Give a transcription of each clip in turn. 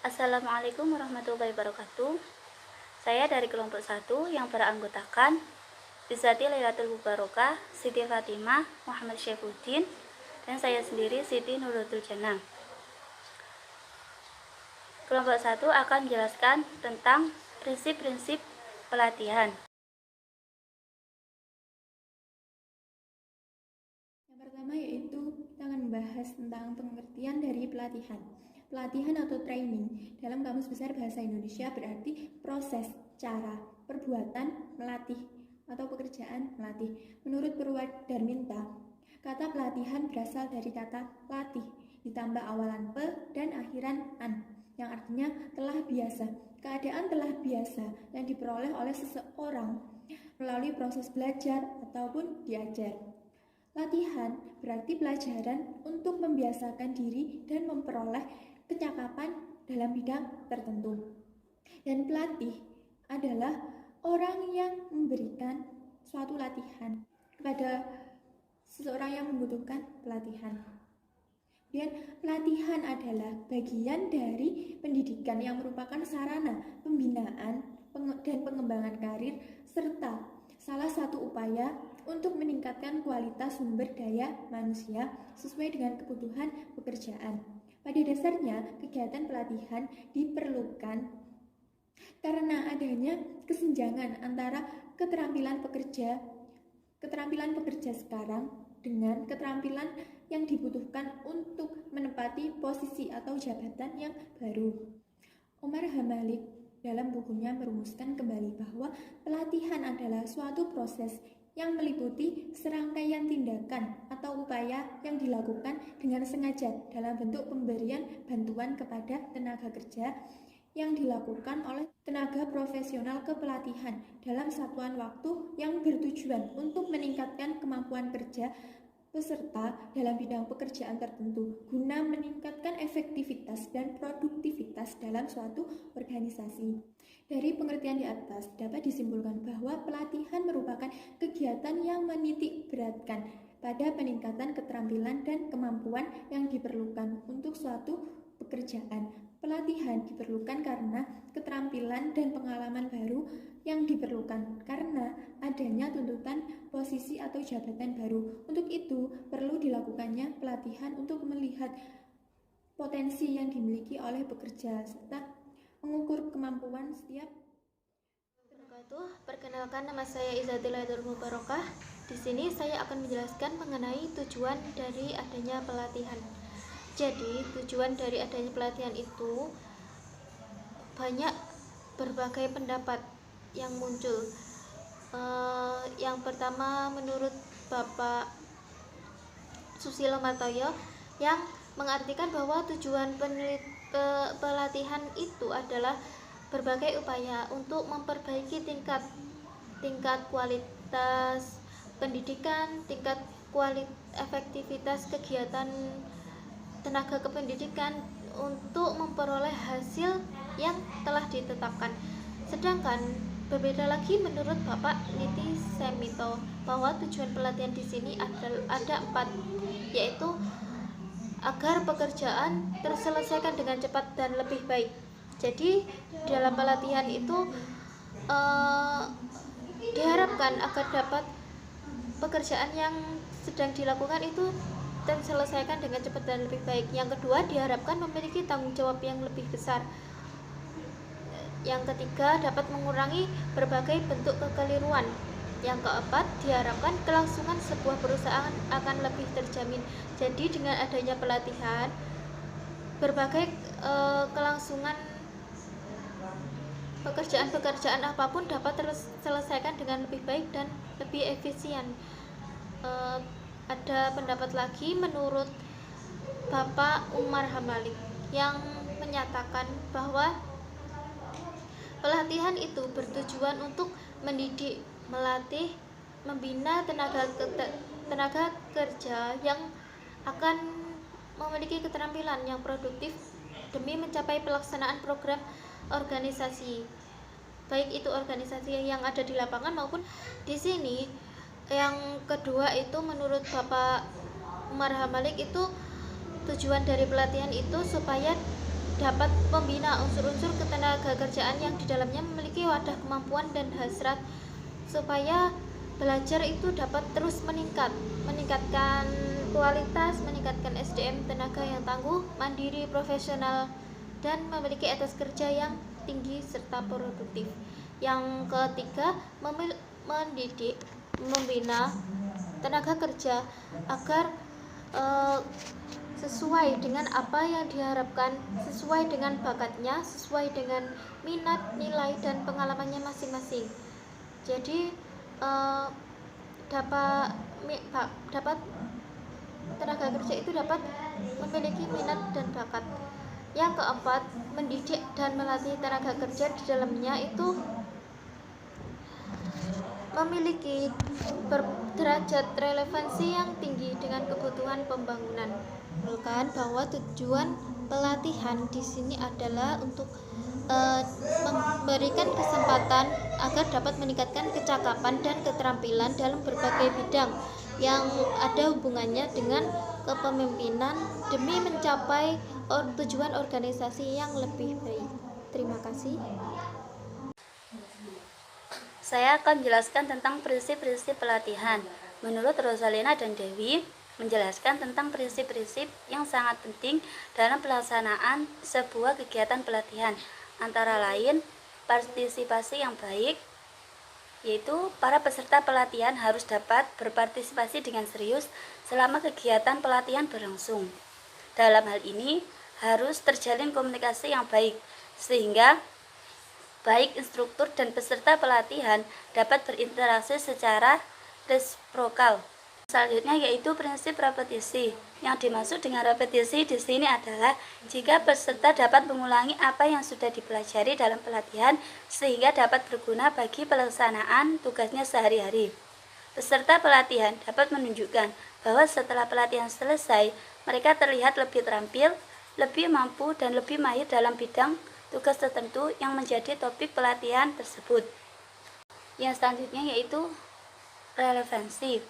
Assalamualaikum warahmatullahi wabarakatuh. Saya dari kelompok 1 yang beranggotakan Bizati Lailatul Mubarakah, Siti Fatimah, Muhammad Syaifuddin, dan saya sendiri Siti Nurul Jannah. Kelompok 1 akan menjelaskan tentang prinsip-prinsip pelatihan. Yang pertama yaitu kita akan membahas tentang pengertian dari pelatihan. Pelatihan atau training dalam Kamus Besar Bahasa Indonesia berarti proses, cara, perbuatan, melatih atau pekerjaan melatih. Menurut Purwadarminta, kata pelatihan berasal dari kata latih ditambah awalan pe dan akhiran an, yang artinya telah biasa. Keadaan telah biasa yang diperoleh oleh seseorang melalui proses belajar ataupun diajar. Latihan berarti pelajaran untuk membiasakan diri dan memperoleh kecakapan dalam bidang tertentu. Dan pelatih adalah orang yang memberikan suatu latihan kepada seseorang yang membutuhkan pelatihan. Dan pelatihan adalah bagian dari pendidikan yang merupakan sarana pembinaan dan pengembangan karir serta salah satu upaya untuk meningkatkan kualitas sumber daya manusia sesuai dengan kebutuhan pekerjaan. Pada dasarnya, kegiatan pelatihan diperlukan karena adanya kesenjangan antara keterampilan pekerja sekarang dengan keterampilan yang dibutuhkan untuk menempati posisi atau jabatan yang baru. Omar Hamalik dalam bukunya merumuskan kembali bahwa pelatihan adalah suatu proses yang meliputi serangkaian tindakan atau upaya yang dilakukan dengan sengaja dalam bentuk pemberian bantuan kepada tenaga kerja yang dilakukan oleh tenaga profesional kepelatihan dalam satuan waktu yang bertujuan untuk meningkatkan kemampuan kerja peserta dalam bidang pekerjaan tertentu guna meningkatkan efektivitas dan produktivitas dalam suatu organisasi. Dari pengertian di atas dapat disimpulkan bahwa pelatihan merupakan kegiatan yang menitik beratkan pada peningkatan keterampilan dan kemampuan yang diperlukan untuk suatu pekerjaan. Pelatihan diperlukan karena keterampilan dan pengalaman baru yang diperlukan karena adanya tuntutan posisi atau jabatan baru. Untuk itu, perlu dilakukannya pelatihan untuk melihat potensi yang dimiliki oleh pekerja serta mengukur kemampuan setiap. Perkenalkan, nama saya Izati Lailatul Mubarakah. Di sini saya akan menjelaskan mengenai tujuan dari adanya pelatihan. Jadi, tujuan dari adanya pelatihan itu banyak berbagai pendapat yang muncul. Yang pertama, menurut Bapak Susilo Martoyo yang mengartikan bahwa tujuan pelatihan itu adalah berbagai upaya untuk memperbaiki tingkat kualitas pendidikan, tingkat efektivitas kegiatan tenaga kependidikan untuk memperoleh hasil yang telah ditetapkan. Sedangkan berbeda lagi menurut Bapak Niti Semito bahwa tujuan pelatihan di sini ada 4, yaitu agar pekerjaan terselesaikan dengan cepat dan lebih baik. Jadi dalam pelatihan itu diharapkan agar dapat pekerjaan yang sedang dilakukan itu terselesaikan dengan cepat dan lebih baik. Yang kedua, diharapkan memiliki tanggung jawab yang lebih besar. Yang ketiga, dapat mengurangi berbagai bentuk kekeliruan. Yang keempat, diharapkan kelangsungan sebuah perusahaan akan lebih terjamin. Jadi dengan adanya pelatihan, berbagai kelangsungan pekerjaan apapun dapat terselesaikan dengan lebih baik dan lebih efisien. Ada pendapat lagi menurut Bapak Umar Hamalik yang menyatakan bahwa pelatihan itu bertujuan untuk mendidik, melatih, membina tenaga kerja yang akan memiliki keterampilan yang produktif demi mencapai pelaksanaan program organisasi, baik itu organisasi yang ada di lapangan maupun di sini. Yang kedua itu menurut Bapak Umar Hamalik itu tujuan dari pelatihan itu supaya dapat membina unsur-unsur ketenagakerjaan yang di dalamnya memiliki wadah kemampuan dan hasrat supaya belajar itu dapat terus meningkatkan kualitas, meningkatkan SDM tenaga yang tangguh, mandiri, profesional, dan memiliki etos kerja yang tinggi serta produktif. Yang ketiga, mendidik, membina tenaga kerja agar sesuai dengan apa yang diharapkan, sesuai dengan bakatnya, sesuai dengan minat, nilai, dan pengalamannya masing-masing. Jadi dapat tenaga kerja itu dapat memiliki minat dan bakat. Yang keempat, mendidik dan melatih tenaga kerja di dalamnya itu memiliki derajat relevansi yang tinggi dengan kebutuhan pembangunan. Menunjukkan bahwa tujuan pelatihan di sini adalah untuk memberikan kesempatan agar dapat meningkatkan kecakapan dan keterampilan dalam berbagai bidang yang ada hubungannya dengan kepemimpinan demi mencapai tujuan organisasi yang lebih baik. Terima kasih. Saya akan menjelaskan tentang prinsip-prinsip pelatihan. Menurut Rosalina dan Dewi, menjelaskan tentang prinsip-prinsip yang sangat penting dalam pelaksanaan sebuah kegiatan pelatihan, antara lain partisipasi yang baik, yaitu para peserta pelatihan harus dapat berpartisipasi dengan serius selama kegiatan pelatihan berlangsung. Dalam hal ini harus terjalin komunikasi yang baik, sehingga baik instruktur dan peserta pelatihan dapat berinteraksi secara resiprokal. Selanjutnya yaitu prinsip repetisi. Yang dimaksud dengan repetisi di sini adalah jika peserta dapat mengulangi apa yang sudah dipelajari dalam pelatihan sehingga dapat berguna bagi pelaksanaan tugasnya sehari-hari. Peserta pelatihan dapat menunjukkan bahwa setelah pelatihan selesai, mereka terlihat lebih terampil, lebih mampu, dan lebih mahir dalam bidang tugas tertentu yang menjadi topik pelatihan tersebut. Yang selanjutnya yaitu relevansi.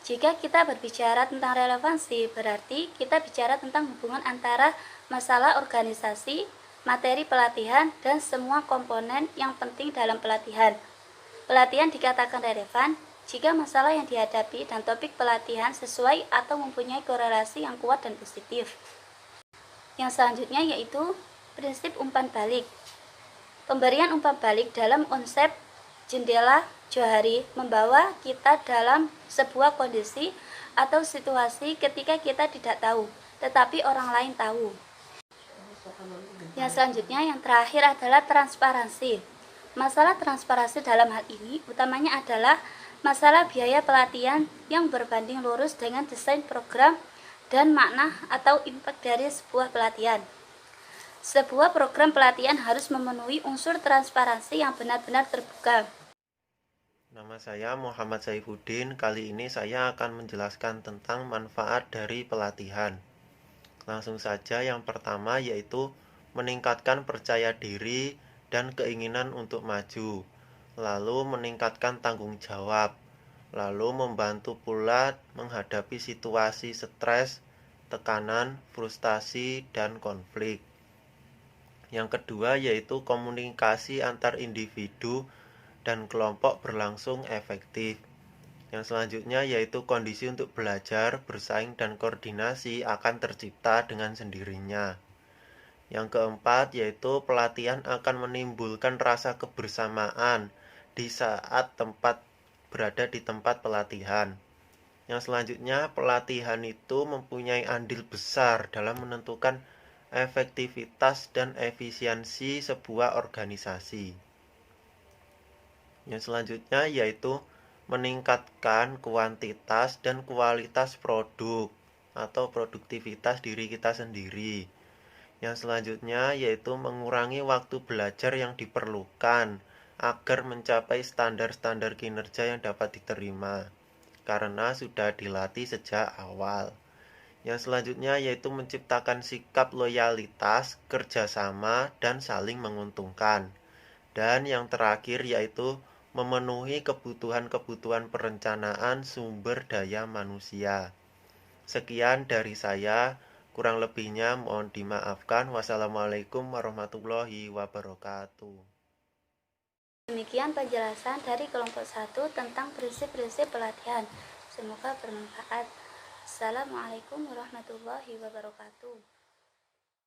Jika kita berbicara tentang relevansi, berarti kita bicara tentang hubungan antara masalah organisasi, materi pelatihan, dan semua komponen yang penting dalam pelatihan. Pelatihan dikatakan relevan jika masalah yang dihadapi dan topik pelatihan sesuai atau mempunyai korelasi yang kuat dan positif. Yang selanjutnya yaitu prinsip umpan balik. Pemberian umpan balik dalam konsep jendela Johari membawa kita dalam sebuah kondisi atau situasi ketika kita tidak tahu, tetapi orang lain tahu. Yang selanjutnya, yang terakhir adalah transparansi. Masalah transparansi dalam hal ini utamanya adalah masalah biaya pelatihan yang berbanding lurus dengan desain program dan makna atau impact dari sebuah pelatihan. Sebuah program pelatihan harus memenuhi unsur transparansi yang benar-benar terbuka. Nama saya Muhammad Saifuddin. Kali ini saya akan menjelaskan tentang manfaat dari pelatihan. Langsung saja, yang pertama yaitu meningkatkan percaya diri dan keinginan untuk maju, lalu meningkatkan tanggung jawab, lalu membantu pula menghadapi situasi stres, tekanan, frustasi, dan konflik. Yang kedua yaitu komunikasi antar individu dan kelompok berlangsung efektif. Yang selanjutnya yaitu kondisi untuk belajar, bersaing, dan koordinasi akan tercipta dengan sendirinya. Yang keempat yaitu pelatihan akan menimbulkan rasa kebersamaan di saat berada di tempat pelatihan. Yang selanjutnya, pelatihan itu mempunyai andil besar dalam menentukan efektivitas dan efisiensi sebuah organisasi. Yang selanjutnya yaitu meningkatkan kuantitas dan kualitas produk atau produktivitas diri kita sendiri. Yang selanjutnya yaitu mengurangi waktu belajar yang diperlukan agar mencapai standar-standar kinerja yang dapat diterima, karena sudah dilatih sejak awal. Yang selanjutnya yaitu menciptakan sikap loyalitas, kerjasama, dan saling menguntungkan. Dan yang terakhir yaitu memenuhi kebutuhan-kebutuhan perencanaan sumber daya manusia. Sekian dari saya, Kurang lebihnya mohon dimaafkan. Wassalamualaikum warahmatullahi wabarakatuh. Demikian penjelasan dari kelompok 1 tentang prinsip-prinsip pelatihan. Semoga bermanfaat. Assalamualaikum warahmatullahi wabarakatuh.